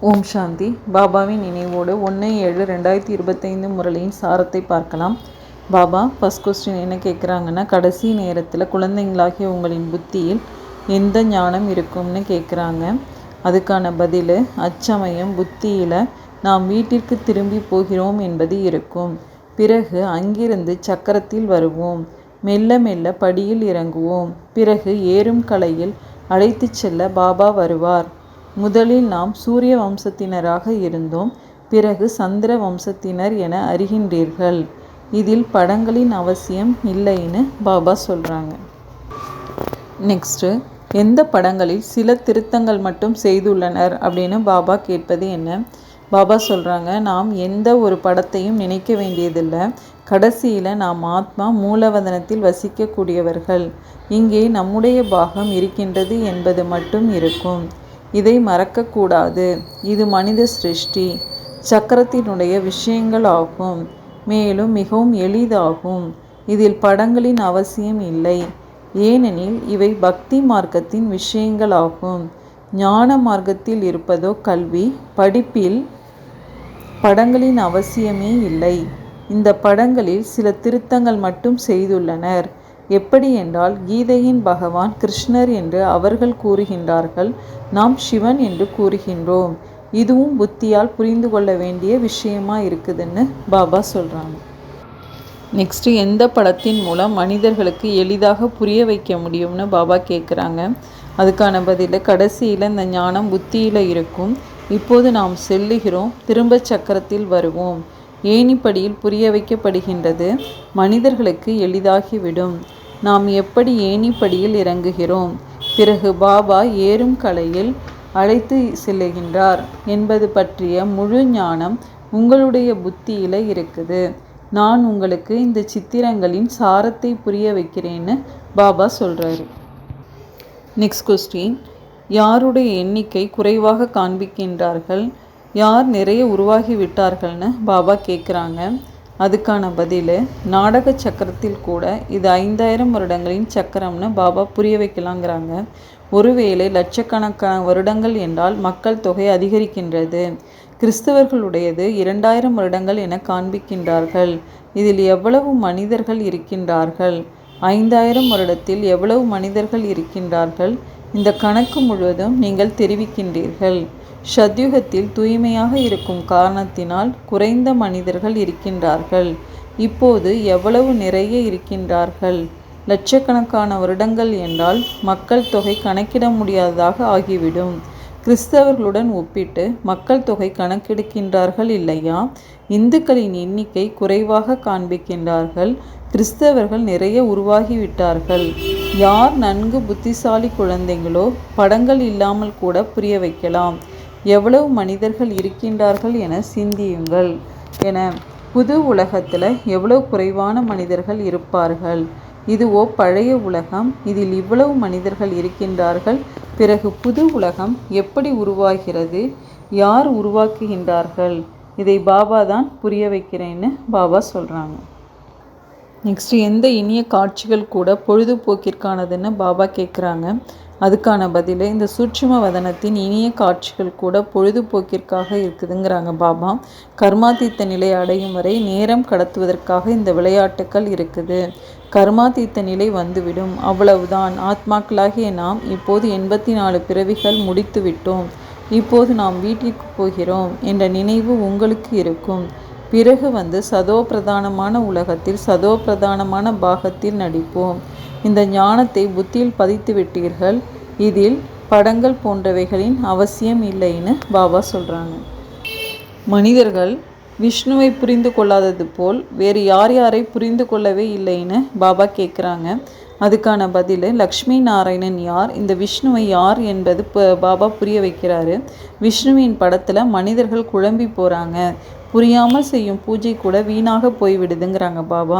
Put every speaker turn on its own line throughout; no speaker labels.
ஓம் சாந்தி. பாபாவின் நினைவோடு 1/7/2025 முரளியின் சாரத்தை பார்க்கலாம். பாபா ஃபர்ஸ்ட் கொஸ்டின் என்ன கேட்குறாங்கன்னா, கடைசி நேரத்தில் குழந்தைங்களாகிய உங்களின் புத்தியில் எந்த ஞானம் இருக்கும்னு கேட்குறாங்க. அதுக்கான பதில், அச்சமயம் புத்தியில் நாம் வீட்டிற்கு திரும்பி போகிறோம் என்பது இருக்கும். பிறகு அங்கிருந்து சக்கரத்தில் வருவோம். மெல்ல மெல்ல படியில் இறங்குவோம். பிறகு ஏறும் கலையில் அழைத்து செல்ல பாபா வருவார். முதலில் நாம் சூரிய வம்சத்தினராக இருந்தோம். பிறகு சந்திர வம்சத்தினர் என அறிகின்றீர்கள். இதில் படங்களின் அவசியம் இல்லைன்னு பாபா சொல்கிறாங்க. நெக்ஸ்ட்டு, எந்த படங்களில் சில திருத்தங்கள் மட்டும் செய்துள்ளனர் அப்படின்னு பாபா கேட்பது என்ன? பாபா சொல்கிறாங்க, நாம் எந்த ஒரு படத்தையும் நினைக்க வேண்டியதில்லை. கடைசியில் நாம் ஆத்மா மூலவதனத்தில் வசிக்கக்கூடியவர்கள். இங்கே நம்முடைய பாகம் இருக்கின்றது என்பது மட்டும் இருக்கும். இதை மறக்கக்கூடாது. இது மனித சிருஷ்டி சக்கரத்தினுடைய விஷயங்கள் ஆகும். மேலும் மிகவும் எளிதாகும். இதில் படங்களின் அவசியம் இல்லை. ஏனெனில் இவை பக்தி மார்க்கத்தின் விஷயங்களாகும். ஞான மார்க்கத்தில் இருப்பதோ கல்வி, படிப்பில் படங்களின் அவசியமே இல்லை. இந்த படங்களில் சில திருத்தங்கள் மட்டும் செய்துள்ளனர். எப்படி என்றால், கீதையின் பகவான் கிருஷ்ணர் என்று அவர்கள் கூறுகின்றார்கள். நாம் சிவன் என்று கூறுகின்றோம். இதுவும் புத்தியால் புரிந்து கொள்ள வேண்டிய விஷயமா இருக்குதுன்னு பாபா சொல்கிறாங்க. நெக்ஸ்ட்டு, எந்த படத்தின் மூலம் மனிதர்களுக்கு எளிதாக புரிய வைக்க முடியும்னு பாபா கேட்குறாங்க. அதுக்கான பதில், கடைசியில் இந்த ஞானம் புத்தியில் இருக்கும். இப்போது நாம் செல்லுகிறோம். திரும்ப சக்கரத்தில் வருவோம். ஏணிப்படியில் புரிய வைக்கப்படுகின்றது. மனிதர்களுக்கு எளிதாகிவிடும். நாம் எப்படி ஏணிப்படியில் இறங்குகிறோம். பிறகு பாபா ஏறும் கலையில் அழைத்து செல்லுகின்றார் என்பது பற்றிய முழு ஞானம் உங்களுடைய புத்தியில் இருக்குது. நான் உங்களுக்கு இந்த சித்திரங்களின் சாரத்தை புரிய வைக்கிறேன்னு பாபா சொல்கிறாரு. நெக்ஸ்ட் கொஸ்டின், யாருடைய எண்ணிக்கை குறைவாக காண்பிக்கின்றார்கள், யார் நிறைய உருவாகி விட்டார்கள்னு பாபா கேட்குறாங்க. அதுக்கான பதில், நாடக சக்கரத்தில் கூட இது 5000 வருடங்களின் சக்கரம்னு பாபா புரிய வைக்கலாங்கிறாங்க. ஒருவேளை லட்சக்கணக்கான வருடங்கள் என்றால் மக்கள் தொகை அதிகரிக்கின்றது. கிறிஸ்தவர்களுடையது 2000 வருடங்கள் என காண்பிக்கின்றார்கள். இதில் எவ்வளவு மனிதர்கள் இருக்கின்றார்கள்? 5000 வருடத்தில் எவ்வளவு மனிதர்கள் இருக்கின்றார்கள்? இந்த கணக்கு முழுவதும் நீங்கள் தெரிவிக்கின்றீர்கள். சத்யுகத்தில் தூய்மையாக இருக்கும் காரணத்தினால் குறைந்த மனிதர்கள் இருக்கின்றார்கள். இப்போது எவ்வளவு நிறைய இருக்கின்றார்கள்? லட்சக்கணக்கான வருடங்கள் என்றால் மக்கள் தொகை கணக்கிட முடியாததாக ஆகிவிடும். கிறிஸ்தவர்களுடன் ஒப்பிட்டு மக்கள் தொகை கணக்கெடுக்கின்றார்கள் இல்லையா? இந்துக்களின் எண்ணிக்கை குறைவாக காண்பிக்கின்றார்கள். கிறிஸ்தவர்கள் நிறைய உருவாகிவிட்டார்கள். யார் நன்கு புத்திசாலி குழந்தைகளோ படங்கள் இல்லாமல் கூட புரிய வைக்கலாம். எவ்வளவு மனிதர்கள் இருக்கின்றார்கள் என சிந்தியுங்கள் என. புது உலகத்தில் எவ்வளவு குறைவான மனிதர்கள் இருப்பார்கள். இதுவோ பழைய உலகம். இதில் இவ்வளவு மனிதர்கள் இருக்கின்றார்கள். பிறகு புது உலகம் எப்படி உருவாகிறது? யார் உருவாக்குகின்றார்கள்? இதை பாபா தான் புரிய வைக்கிறேன்னு பாபா சொல்கிறாங்க. நெக்ஸ்ட், எந்த இனிய காட்சிகள் கூட பொழுதுபோக்கிற்கானதுன்னு பாபா கேட்குறாங்க. அதுக்கான பதில், இந்த சூட்சும வதனத்தின் இனிய காட்சிகள் கூட பொழுதுபோக்கிற்காக இருக்குதுங்கிறாங்க பாபா. கர்மாதீத்த நிலை அடையும் வரை நேரம் கடத்துவதற்காக இந்த விளையாட்டுக்கள் இருக்குது. கர்மாதீத்த நிலை வந்துவிடும், அவ்வளவுதான். ஆத்மாக்களாகிய நாம் இப்போது 84 பிறவிகள் முடித்து விட்டோம். இப்போது நாம் வீட்டிற்கு போகிறோம் என்ற நினைவு உங்களுக்கு இருக்கும். பிறகு சதோ பிரதானமான உலகத்தில் சதோ பிரதானமான பாகத்தில் நடிப்போம். இந்த ஞானத்தை புத்தியில் பதித்து விட்டீர்கள். இதில் படங்கள் போன்றவைகளின் அவசியம் இல்லைன்னு பாபா சொல்கிறாங்க. மனிதர்கள் விஷ்ணுவை புரிந்து கொள்ளாதது போல் வேறு யாரை புரிந்து கொள்ளவே இல்லைன்னு பாபா கேட்குறாங்க. அதுக்கான பதில், லக்ஷ்மி நாராயணன் யார், இந்த விஷ்ணுவை யார் என்பது பாபா புரிய வைக்கிறாரு. விஷ்ணுவின் படத்தில் மனிதர்கள் குழம்பி போகிறாங்க. புரியாமல் செய்யும் பூஜை கூட வீணாக போய்விடுதுங்கிறாங்க பாபா.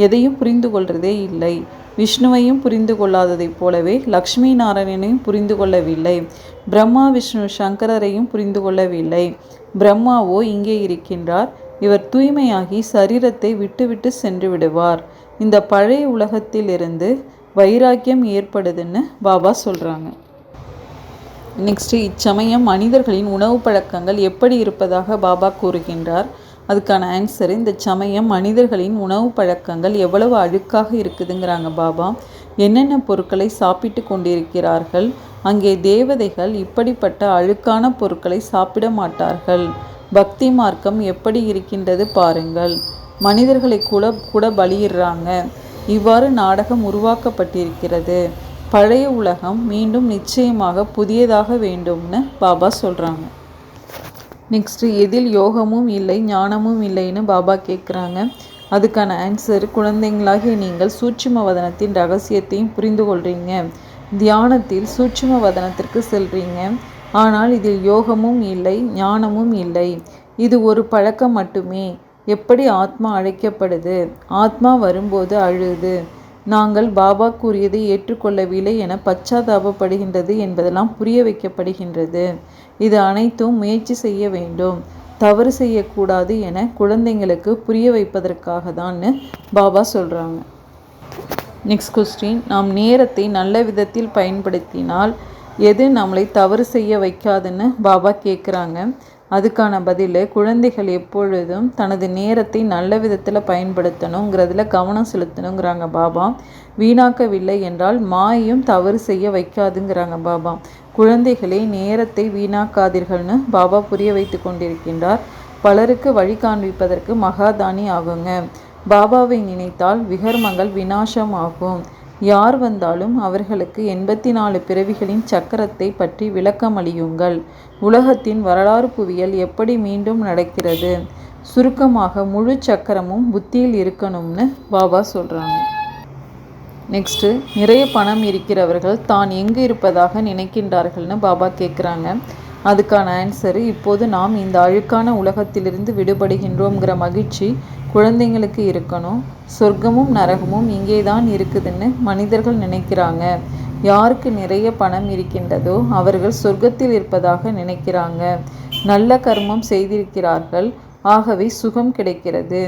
எதையும் புரிந்து கொள்றதே இல்லை. விஷ்ணுவையும் புரிந்து கொள்ளாததைப் போலவே லக்ஷ்மி நாராயணனையும் புரிந்து கொள்ளவில்லை. பிரம்மா விஷ்ணு சங்கரரையும் புரிந்து கொள்ளவில்லை. பிரம்மாவோ இங்கே இருக்கின்றார். இவர் தூய்மையாகி சரீரத்தை விட்டுவிட்டு சென்று விடுவார். இந்த பழைய உலகத்திலிருந்து வைராக்கியம் ஏற்படுதுன்னு பாபா சொல்கிறாங்க. நெக்ஸ்ட்டு இச்சமயம் மனிதர்களின் உணவு பழக்கங்கள் எப்படி இருப்பதாக பாபா கூறுகின்றார். அதுக்கான ஆன்சர், இந்த சமயம் மனிதர்களின் உணவு பழக்கங்கள் எவ்வளவு அழுக்காக இருக்குதுங்கிறாங்க பாபா. என்னென்ன பொருட்களை சாப்பிட்டு கொண்டிருக்கிறார்கள். அங்கே தேவதைகள் இப்படிப்பட்ட அழுக்கான பொருட்களை சாப்பிட மாட்டார்கள். பக்தி மார்க்கம் எப்படி இருக்கின்றது பாருங்கள். மனிதர்களை கூட பலியிடுறாங்க. இவ்வாறு நாடகம் உருவாக்கப்பட்டிருக்கிறது. பழைய உலகம் மீண்டும் நிச்சயமாக புதியதாக வேண்டும்னு பாபா சொல்கிறாங்க. நெக்ஸ்ட்டு, எதில் யோகமும் இல்லை ஞானமும் இல்லைன்னு பாபா கேட்குறாங்க. அதுக்கான ஆன்சர், குழந்தைங்களாகிய நீங்கள் சூட்சும வதனத்தின் ரகசியத்தையும் புரிந்து கொள்கிறீங்க. தியானத்தில் சூட்சும வதனத்திற்கு செல்றீங்க. ஆனால் இதில் யோகமும் இல்லை ஞானமும் இல்லை. இது ஒரு பழக்கம் மட்டுமே. எப்படி ஆத்மா அழைக்கப்படுது, ஆத்மா வரும்போது அழுது நாங்கள் பாபா கூறியதை ஏற்றுக்கொள்ளவில்லை என பச்சாதாபப்படுகின்றது என்பதெல்லாம் புரிய வைக்கப்படுகின்றது. இது அனைத்தும் முயற்சி செய்ய வேண்டும், தவறு செய்யக்கூடாது என குழந்தைங்களுக்கு புரிய வைப்பதற்காக தான்னு பாபா சொல்கிறாங்க. நெக்ஸ்ட் கொஸ்டின், நாம் நேரத்தை நல்ல விதத்தில் பயன்படுத்தினால் எது நம்மளை தவறு செய்ய வைக்காதுன்னு பாபா கேட்குறாங்க. அதுக்கான பதில், குழந்தைகள் எப்பொழுதும் தனது நேரத்தை நல்ல விதத்தில் பயன்படுத்தணுங்கிறதுல கவனம் செலுத்தணுங்கிறாங்க பாபா. வீணாக்கவில்லை என்றால் மாயையும் தவறு செய்ய வைக்காதுங்கிறாங்க பாபா. குழந்தைகளே, நேரத்தை வீணாக்காதீர்கள்னு பாபா புரிய வைத்து கொண்டிருக்கின்றார். பலருக்கு வழி காண்பிப்பதற்கு மகாதானி ஆகுங்க. பாபாவை நினைத்தால் விகர்மங்கள் விநாசம் ஆகும். யார் வந்தாலும் அவர்களுக்கு 84 பிறவிகளின் சக்கரத்தை பற்றி விளக்கமளியுங்கள். உலகத்தின் வரலாறு புவியல் எப்படி மீண்டும் நடக்கிறது. சுருக்கமாக முழு சக்கரமும் புத்தியில் இருக்கணும்னு பாபா சொல்கிறாங்க. நெக்ஸ்ட்டு, நிறைய பணம் இருக்கிறவர்கள் தான் எங்கு இருப்பதாக நினைக்கின்றார்கள்னு பாபா கேட்குறாங்க. அதுக்கான ஆன்சரு, இப்போது நாம் இந்த அழுக்கான உலகத்திலிருந்து விடுபடுகின்றோங்கிற மகிழ்ச்சி குழந்தைங்களுக்கு இருக்கணும். சொர்க்கமும் நரகமும் இங்கே தான் இருக்குதுன்னு மனிதர்கள் நினைக்கிறாங்க. யாருக்கு நிறைய பணம் இருக்கின்றதோ அவர்கள் சொர்க்கத்தில் இருப்பதாக நினைக்கிறாங்க. நல்ல கர்மம் செய்திருக்கிறார்கள், ஆகவே சுகம் கிடைக்கிறது.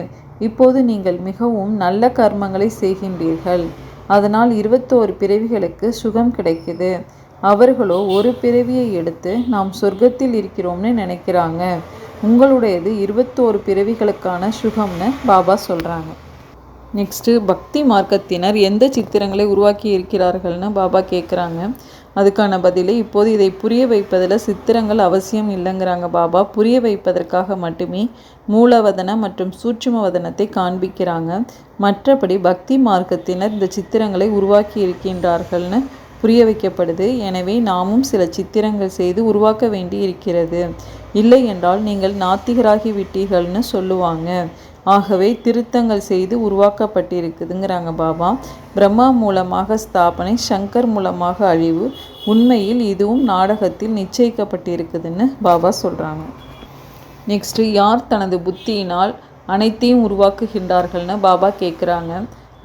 இப்போது நீங்கள் மிகவும் நல்ல கர்மங்களை செய்கின்றீர்கள், அதனால் 21 பிறவிகளுக்கு சுகம் கிடைக்குது. அவர்களோ ஒரு பிறவியை எடுத்து நாம் சொர்க்கத்தில் இருக்கிறோம்னு நினைக்கிறாங்க. உங்களுடையது 21 பிறவிகளுக்கான சுகம்னு பாபா சொல்கிறாங்க. நெக்ஸ்ட்டு, பக்தி மார்க்கத்தினர் எந்த சித்திரங்களை உருவாக்கி இருக்கிறார்கள்னு பாபா கேட்குறாங்க. அதுக்கான பதிலை, இப்போது இதை புரிய வைப்பதில் சித்திரங்கள் அவசியம் இல்லைங்கிறாங்க பாபா. புரிய வைப்பதற்காக மட்டுமே மூலவதன மற்றும் சூட்சும வதனத்தை காண்பிக்கிறாங்க. மற்றபடி பக்தி மார்க்கத்தினர் இந்த சித்திரங்களை உருவாக்கி இருக்கின்றார்கள்னு புரிய வைக்கப்படுது. எனவே நாமும் சில சித்திரங்கள் செய்து உருவாக்க வேண்டி இருக்கிறது. இல்லை என்றால் நீங்கள் நாத்திகராகி விட்டீர்கள்னு சொல்லுவாங்க. ஆகவே திருத்தங்கள் செய்து உருவாக்கப்பட்டிருக்குதுங்கிறாங்க பாபா. பிரம்மா மூலமாக ஸ்தாபனை, சங்கர் மூலமாக அழிவு. உண்மையில் இதுவும் நாடகத்தில் நிச்சயிக்கப்பட்டிருக்குதுன்னு பாபா சொல்கிறாங்க. நெக்ஸ்ட்டு, யார் தனது புத்தியினால் அனைத்தையும் உருவாக்குகின்றார்கள்னு பாபா கேட்குறாங்க.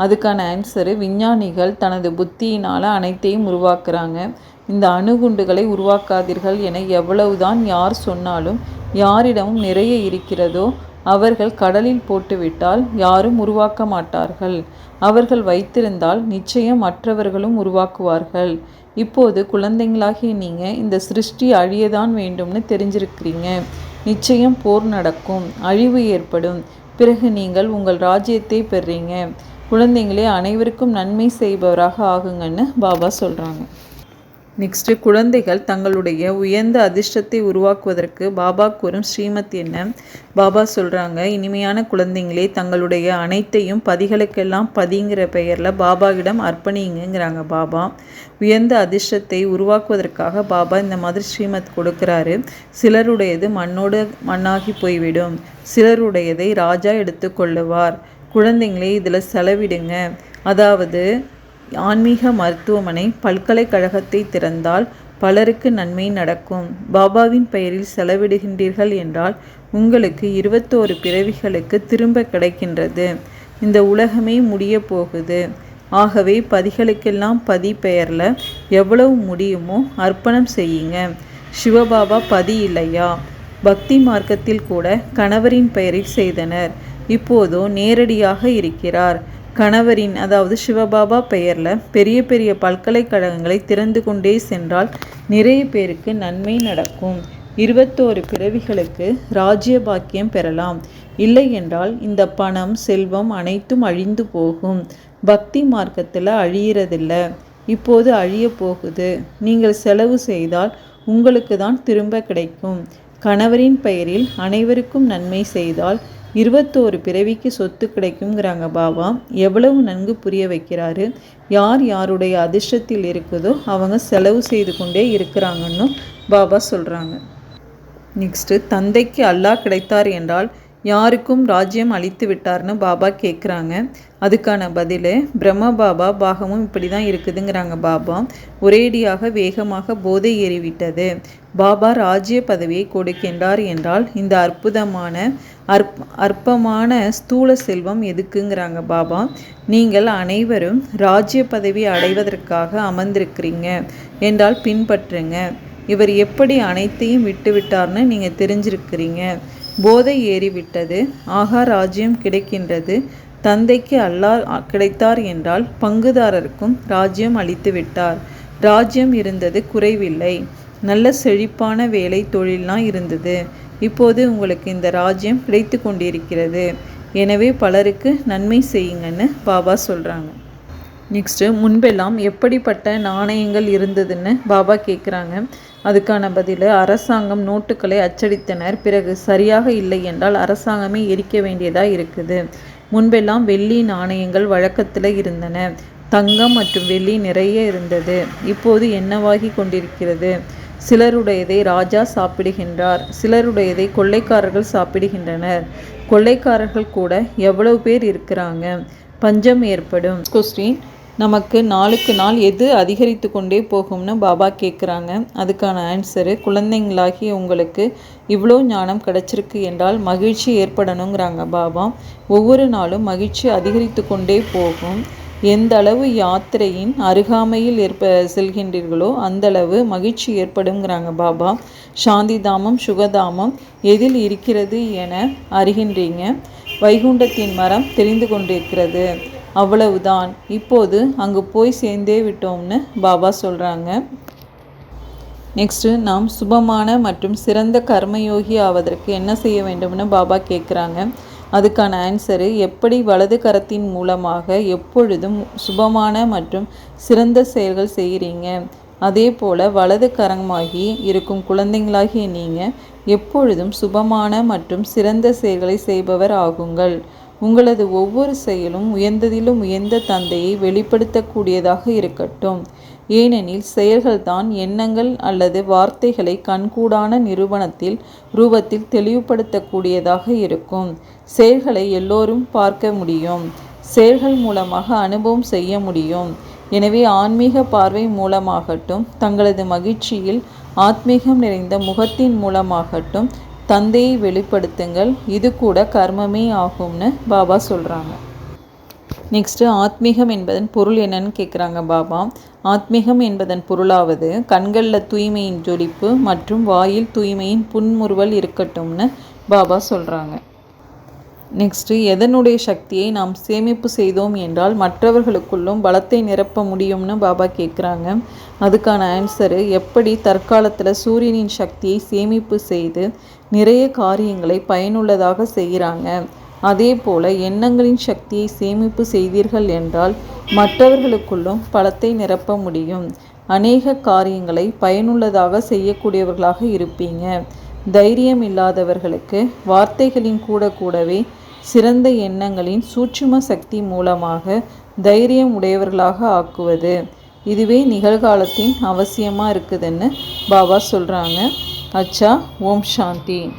அதுக்கான ஆன்சரு, விஞ்ஞானிகள் தனது புத்தியினால் அனைத்தையும் உருவாக்குறாங்க. இந்த அணுகுண்டுகளை உருவாக்காதீர்கள் என எவ்வளவுதான் யார் சொன்னாலும், யாரிடமும் நிறைய இருக்கிறதோ அவர்கள் கடலில் போட்டுவிட்டால் யாரும் உருவாக்க மாட்டார்கள். அவர்கள் வைத்திருந்தால் நிச்சயம் மற்றவர்களும் உருவாக்குவார்கள். இப்போது குழந்தைங்களாகிய நீங்கள் இந்த சிருஷ்டி அழியதான் வேண்டும்னு தெரிஞ்சிருக்கிறீங்க. நிச்சயம் போர் நடக்கும், அழிவு ஏற்படும். பிறகு நீங்கள் உங்கள் ராஜ்யத்தை பெறுறீங்க. குழந்தைங்களே, அனைவருக்கும் நன்மை செய்பவராக ஆகுங்கன்னு பாபா சொல்கிறாங்க. நெக்ஸ்ட்டு, குழந்தைகள் தங்களுடைய உயர்ந்த அதிர்ஷ்டத்தை உருவாக்குவதற்கு பாபா கூறும் ஸ்ரீமத் என்ன? பாபா சொல்கிறாங்க, இனிமையான குழந்தைங்களே, தங்களுடைய அனைத்தையும் பதிகளுக்கெல்லாம் பதிங்கிற பெயரில் பாபாவிடம் அர்ப்பணிங்கிறாங்க பாபா. உயர்ந்த அதிர்ஷ்டத்தை உருவாக்குவதற்காக பாபா இந்த மாதிரி ஸ்ரீமத் கொடுக்குறாரு. சிலருடையது மண்ணோடு மண்ணாகி போய்விடும், சிலருடையதை ராஜா எடுத்து கொள்ளுவார். குழந்தைங்களே, இதில் செலவிடுங்க. அதாவது ஆன்மீக மருத்துவமனை, பல்கலைக்கழகத்தை திறந்தால் பலருக்கு நன்மை நடக்கும். பாபாவின் பெயரில் செலவிடுகின்றீர்கள் என்றால் உங்களுக்கு 21 பிறவிகளுக்கு திரும்ப கிடைக்கின்றது. இந்த உலகமே முடிய போகுது. ஆகவே பதிகளுக்கெல்லாம் பதி பெயரில் எவ்வளவு முடியுமோ அர்ப்பணம் செய்யுங்க. சிவபாபா பதி இல்லையா? பக்தி மார்க்கத்தில் கூட கணவரின் பெயரில் செய்தனர். இப்போதோ நேரடியாக இருக்கிறார். கணவரின் அதாவது சிவபாபா பெயரில் பெரிய பெரிய பல்கலைக்கழகங்களை திறந்து கொண்டே சென்றால் நிறைய பேருக்கு நன்மை நடக்கும். 21 பிறவிகளுக்கு ராஜ்ய பாக்கியம் பெறலாம். இல்லை என்றால் இந்த பணம் செல்வம் அனைத்தும் அழிந்து போகும். பக்தி மார்க்கத்தில் அழியறதில்ல, இப்போது அழிய போகுது. நீங்கள் செலவு செய்தால் உங்களுக்கு தான் திரும்ப கிடைக்கும். கணவரின் பெயரில் அனைவருக்கும் நன்மை செய்தால் 21 பிறவிக்கு சொத்து கிடைக்குங்கிறாங்க பாபா. எவ்வளவு நன்கு புரிய வைக்கிறாரு. யார் யாருடைய அதிர்ஷ்டத்தில் இருக்குதோ அவங்க செலவு செய்து கொண்டே இருக்கிறாங்கன்னு பாபா சொல்கிறாங்க. நெக்ஸ்ட்டு, தந்தைக்கு அல்லாஹ் கிடைத்தார் என்றால் யாருக்கும் ராஜ்யம் அளித்து விட்டார்னு பாபா கேட்குறாங்க. அதுக்கான பதில் பிரம்ம பாபா பாகமும் இப்படி தான் இருக்குதுங்கிறாங்க பாபா. ஒரேடியாக வேகமாக போதை ஏறிவிட்டது. பாபா ராஜ்ய பதவியை கொடுக்கின்றார் என்றால் இந்த அற்பமான ஸ்தூல செல்வம் எதுக்குங்கிறாங்க பாபா. நீங்கள் அனைவரும் ராஜ்ய பதவி அடைவதற்காக அமர்ந்திருக்கிறீங்க என்றால் பின்பற்றுங்க. இவர் எப்படி அனைத்தையும் விட்டுவிட்டார்னு நீங்கள் தெரிஞ்சிருக்கிறீங்க. போதை ஏறிவிட்டது, ஆகா ராஜ்யம் கிடைக்கின்றது. தந்தைக்கு அல்லாஹ் கிடைத்தார் என்றால் பங்குதாரருக்கும் ராஜ்யம் அளித்து விட்டார். ராஜ்யம் இருந்தது குறைவில்லை. நல்ல செழிப்பான வேலை தொழில்லாம் இருந்தது. இப்போது உங்களுக்கு இந்த ராஜ்யம் கிடைத்து கொண்டிருக்கிறது. எனவே பலருக்கு நன்மை செய்யுங்கன்னு பாபா சொல்கிறாங்க. நெக்ஸ்ட்டு, முன்பெல்லாம் எப்படிப்பட்ட நாணயங்கள் இருந்ததுன்னு பாபா கேட்குறாங்க. அதுக்கான பதில் அரசாங்கம் நோட்டுகளை அச்சடித்தனர். பிறகு சரியாக இல்லை என்றால் அரசாங்கமே எரிக்க வேண்டியதாக இருக்குது. முன்பெல்லாம் வெள்ளி நாணயங்கள் வழக்கத்தில் இருந்தன. தங்கம் மற்றும் வெள்ளி நிறைய இருந்தது. இப்போது என்னவாகி கொண்டிருக்கிறது? சிலருடையதை ராஜா சாப்பிடுகின்றார், சிலருடையதை கொள்ளைக்காரர்கள் சாப்பிடுகின்றனர். கொள்ளைக்காரர்கள் கூட எவ்வளவு பேர் இருக்கிறாங்க? பஞ்சம் ஏற்படும். கொஸ்டின், நமக்கு நாளுக்கு நாள் எது அதிகரித்து கொண்டே போகும்னு பாபா கேட்குறாங்க. அதுக்கான ஆன்சரு, குழந்தைங்களாகி உங்களுக்கு இவ்வளோ ஞானம் கிடச்சிருக்கு என்றால் மகிழ்ச்சி ஏற்படணுங்கிறாங்க பாபா. ஒவ்வொரு நாளும் மகிழ்ச்சி அதிகரித்து கொண்டே போகும். எந்த அளவு யாத்திரையின் அருகாமையில் செல்கின்றீர்களோ அந்தளவு மகிழ்ச்சி ஏற்படுங்கிறாங்க பாபா. சாந்தி தாமம் சுகதாமம் எதில் இருக்கிறது என அறிகின்றீங்க. வைகுண்டத்தின் மரம் தெரிந்து கொண்டிருக்கிறது, அவ்வளவுதான். இப்போது அங்கு போய் சேர்ந்தே விட்டோம்னு பாபா சொல்கிறாங்க. நெக்ஸ்ட்டு, நாம் சுபமான மற்றும் சிறந்த கர்மயோகி ஆவதற்கு என்ன செய்ய வேண்டும்னு பாபா கேட்குறாங்க. அதுக்கான ஆன்சரு, எப்படி வலது கரத்தின் மூலமாக எப்பொழுதும் சுபமான மற்றும் சிறந்த செயல்கள் செய்கிறீங்க, அதே போல் வலது கரமாகி இருக்கும் குழந்தைங்களாகிய நீங்கள் எப்பொழுதும் சுபமான மற்றும் சிறந்த செயல்களை செய்பவர் ஆகுங்கள். உங்களது ஒவ்வொரு செயலும் உயர்ந்ததிலும் உயர்ந்த தந்தையை வெளிப்படுத்தக்கூடியதாக இருக்கட்டும். ஏனெனில் செயல்கள்தான் எண்ணங்கள் அல்லது வார்த்தைகளை கண்கூடான நிரூபணத்தில் ரூபத்தில் தெளிவுபடுத்தக்கூடியதாக இருக்கும். செயல்களை எல்லோரும் பார்க்க முடியும். செயல்கள் மூலமாக அனுபவம் செய்ய முடியும். எனவே ஆன்மீக பார்வை மூலமாகட்டும், தங்களது மகிழ்ச்சியில் ஆத்மீகம் நிறைந்த முகத்தின் மூலமாகட்டும் தந்தையை வெளிப்படுத்துங்கள். இது கூட கர்மமே ஆகும்னு பாபா சொல்கிறாங்க. நெக்ஸ்ட்டு, ஆத்மீகம் என்பதன் பொருள் என்னன்னு கேட்குறாங்க பாபா. ஆத்மீகம் என்பதன் பொருளாவது கண்களில் தூய்மையின் ஜொலிப்பு மற்றும் வாயில் தூய்மையின் புன்முறுவல் இருக்கட்டும்னு பாபா சொல்கிறாங்க. நெக்ஸ்ட்டு, எதனுடைய சக்தியை நாம் சேமிப்பு செய்தோம் என்றால் மற்றவர்களுக்குள்ளும் பலத்தை நிரப்ப முடியும்னு பாபா கேட்குறாங்க. அதுக்கான ஆன்சரு, எப்படி தற்காலத்தில் சூரியனின் சக்தியை சேமிப்பு செய்து நிறைய காரியங்களை பயனுள்ளதாக செய்கிறாங்க, அதே போல் எண்ணங்களின் சக்தியை சேமிப்பு செய்தீர்கள் என்றால் மற்றவர்களுக்குள்ளும் பலத்தை நிரப்ப முடியும். அநேக காரியங்களை பயனுள்ளதாக செய்யக்கூடியவர்களாக இருப்பீங்க. தைரியம் இல்லாதவர்களுக்கு வார்த்தைகளின் கூடவே சிறந்த எண்ணங்களின் சூட்சும சக்தி மூலமாக தைரியம் உடையவர்களாக ஆக்குவது, இதுவே நிகழ்காலத்தின் அவசியமாக இருக்குதுன்னு பாபா சொல்கிறாங்க. அச்சா, ஓம் சாந்தி.